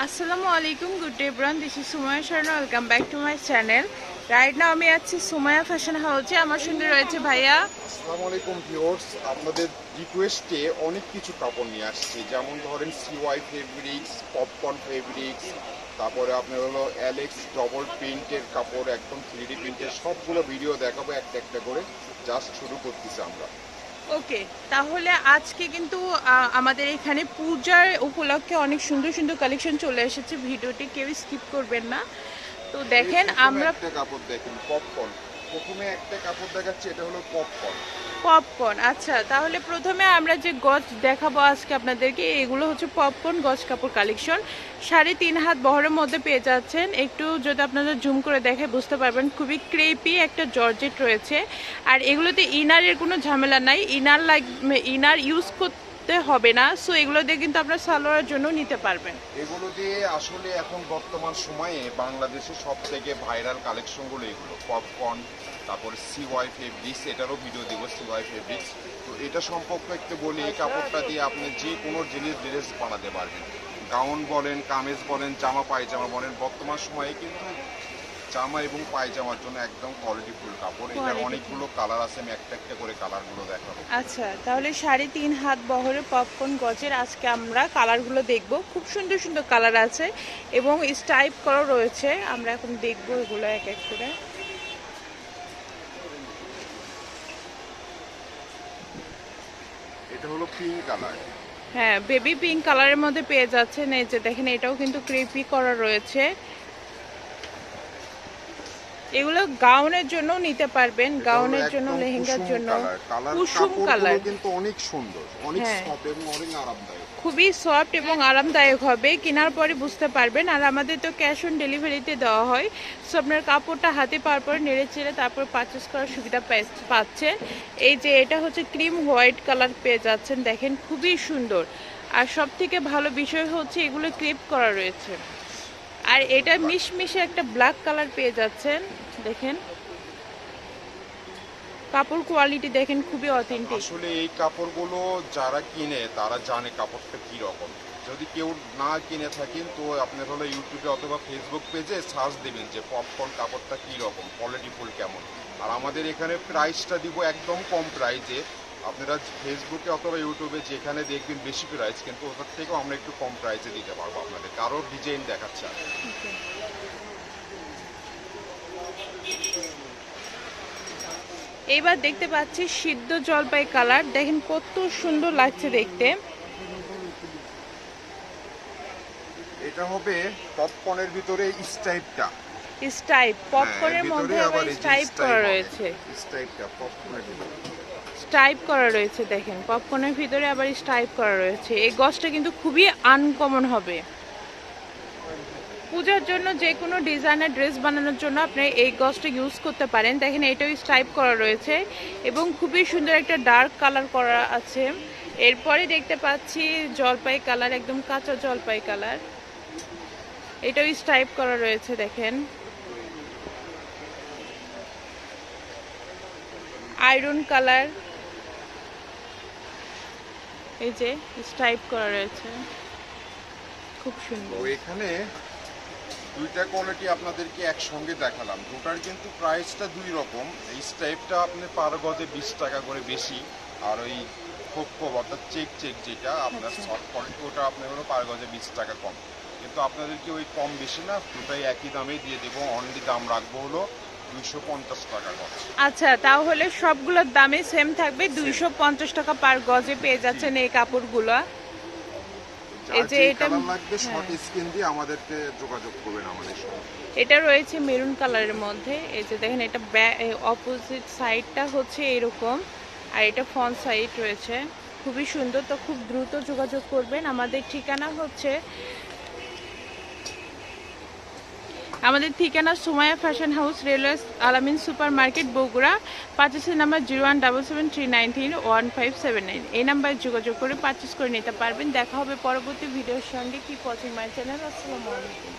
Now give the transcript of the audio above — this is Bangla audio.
আসসালামু আলাইকুম, good day everyone. This is Sumaiya Sharma, welcome back to my channel. Right now আমি আছি সুমাইয়া ফ্যাশন হাউসে। আমার সঙ্গে রয়েছে ভাইয়া। আসসালামু আলাইকুম ভিউয়ার্স, আপনাদের রিকোয়েস্টে অনেক কিছু কাপড় নিয়ে আসছি, যেমন ধরেন সিওয়াই ফেব্রিক্স, পপকর্ন ফেব্রিক্স, তারপরে আপনার হলো অ্যালেক্স ডবল প্রিন্টের কাপড়, একদম 3D প্রিন্টের সবগুলো ভিডিও দেখাবো একটা একটা করে। জাস্ট শুরু করতেছি আমরা। ওকে, তাহলে আজকে কিন্তু আমাদের এখানে পূজার উপলক্ষে অনেক সুন্দর সুন্দর কালেকশন চলে এসেছে। ভিডিওটি কেউ স্কিপ করবেন না। তো দেখেন আমরা একটা কাপড় দেখেন, পপকর্ন। প্রথমে একটা কাপড় দেখাচ্ছি, এটা হলো পপকর্ন। পপকর্ন, আচ্ছা তাহলে প্রথমে আমরা যে গজ দেখাবো আজকে আপনাদেরকে, এগুলো হচ্ছে পপকর্ন গজ কাপড় কালেকশন। 3.5 হাত বহরের মধ্যে পেয়ে যাচ্ছেন। একটু যদি আপনারা জুম করে দেখে বুঝতে পারবেন, খুবই ক্রেপি একটা জর্জেট রয়েছে। আর এগুলোতে ইনারের কোনো ঝামেলা নাই, ইনার ইউজ করতে হবে না। সো এগুলো দিয়ে কিন্তু আপনারা সালোয়ারের জন্য নিতে পারবেন। এগুলো দিয়ে আসলে এখন বর্তমান সময়ে বাংলাদেশে সব থেকে ভাইরাল কালেকশনগুলো এগুলো পপকর্ন, তারপরে সিওয়াই ফেব্রিক্স, এটারও ভিডিও দিব সিওয়াই ফেব্রিক্স। তো এটা সম্পর্কে একটু বলি, এই কাপড়টা দিয়ে আপনি যে কোনো জিনিস ড্রেস বানাতে পারবেন। গাউন বলেন, কামিজ বলেন, জামা পায়জামা বলেন, বর্তমান সময়ে কিন্তু জামা এবং পায়জামার জন্য একদম কোয়ালিটিফুল কাপড়। এটার অনেকগুলো কালার আছে, আমি একটা একটা করে কালারগুলো দেখাবো। আচ্ছা, তাহলে 3.5 হাত বহরের পপকর্ন গজের আজকে আমরা কালারগুলো দেখব। খুব সুন্দর সুন্দর কালার আছে এবং স্টাইপ করা রয়েছে। আমরা এখন দেখব এগুলো এক এক করে। এটা হলো পিঙ্ক কালার। হ্যাঁ, বেবি পিঙ্ক কালারের মধ্যে পেয়ে যাচ্ছেন। এই যে দেখেন, এটাও কিন্তু ক্রেপি করা রয়েছে। এগুলো গাউনের জন্য নিতে পারবেন, গাউনের জন্য, লেহেঙ্গার জন্য। কুসুম কালার কিন্তু অনেক সুন্দর, অনেক সফট এবং অনেক আরামদায়ক, খুবই সফট এবং আরামদায়ক হবে। কেনার পরে বুঝতে পারবেন। আর আমাদের তো ক্যাশ অন ডেলিভারিতে দেওয়া হয়। সো আপনার কাপড়টা হাতে পাওয়ার পর নেড়ে চেড়ে তারপর পারচেস করার সুবিধা পাচ্ছেন। এই যে এটা হচ্ছে ক্রিম হোয়াইট কালার পেয়ে যাচ্ছেন, দেখেন খুবই সুন্দর। আর সব থেকে ভালো বিষয় হচ্ছে এগুলো ক্রেপ করা রয়েছে। আর এটা মিশমিশে একটা ব্ল্যাক কালার পেয়ে যাচ্ছেন, দেখেন কাপড় কোয়ালিটি দেখেন, খুবই অথেন্টিক। আসলে এই কাপড়গুলো যারা কিনে তারা জানে কাপড়টা কি রকম। যদি কেউ না কিনে থাকেন তো আপনার হলো ইউটিউবে অথবা ফেসবুক পেজে সার্চ দেবেন যে পপকর্ন কাপড়টা কি রকম, কোয়ালিটিফুল কেমন। আর আমাদের এখানে প্রাইসটা দিব একদম কম প্রাইসে। আপনারা ফেসবুকে অথবা ইউটিউবে যেখানে দেখবেন বেশি প্রাইস, কিন্তু ওটার থেকেও আমরা একটু কম প্রাইসে দিতে পারবো আপনাদের। কারো ডিজাইন দেখাচ্ছে আর এইবার দেখতে পাচ্ছি সিদ্ধ জলপাই কালার, দেখেন কত সুন্দর লাগছে দেখতে। এটা হবে পপকর্নের ভিতরে স্টাইপটা, স্টাইপ পপকর্নের মধ্যে আবার স্টাইপ করা রয়েছে। স্টাইপটা পপকর্নের ভিতরে স্টাইপ করা রয়েছে, দেখেন পপকর্নের ভিতরে আবার স্টাইপ করা রয়েছে। এই গজটা কিন্তু খুবই আনকমন হবে। পূজার জন্য যে কোনো ডিজাইনের ড্রেস বানানোর জন্য আপনি এই গজটা ইউজ করতে পারেন। দেখেন এটাও স্টাইপ করা রয়েছে এবং খুবই সুন্দর একটা ডার্ক কালার করা আছে। এরপরে দেখতে পাচ্ছি জলপাই কালার, একদম কাঁচা জলপাই কালার, এটাও স্টাইপ করা রয়েছে। দেখেন আয়রন কালার, এই যে স্টাইপ করা রয়েছে, খুব সুন্দর। তো এখানে দুইটা কোয়ালিটি আপনাদেরকে একসঙ্গে দেখালাম। দুটার কিন্তু প্রাইসটা দুই রকম। এই স্টাইপটা আপনি পার গজে 20 টাকা করে বেশি, আর ওই খোপ অর্থাৎ চেক যেটা আপনার শর্ট কোয়ালিটি, ওটা আপনার হলো পার গজে 20 টাকা কম। কিন্তু আপনাদেরকে ওই কম বেশি না, দুটাই একই দামেই দিয়ে দেবো। অনলি দাম রাখবো হলো 250 টাকা গজ। আচ্ছা, তাহলে সবগুলোর দামে সেম থাকবে, 250 টাকা পার গজে পেয়ে যাচ্ছেন এই কাপড়গুলো। এই যে এটা লাগবে শর্ট স্ক্রিন দিয়ে আমাদেরকে যোগাযোগ করবেন আমাদের সাথে। এটা রয়েছে মেরুন কালারের মধ্যে। এই যে দেখেন, এটা অপোজিট সাইডটা হচ্ছে এরকম, আর এটা ফ্রন্ট সাইড রয়েছে, খুবই সুন্দর। তো খুব দ্রুত যোগাযোগ করবেন। আমাদের ঠিকানা সুমাইয়া ফ্যাশন হাউস, রেলওয়ে আলামিন সুপার মার্কেট, বগুড়া। পার্চেসের নাম্বার 0177393159। এই নাম্বারে যোগাযোগ করে পার্চেস করে নিতে পারবেন। দেখা হবে পরবর্তী ভিডিওর সঙ্গে। কি ওয়াচিং মাই চ্যানেল। আসসালামু আলাইকুম।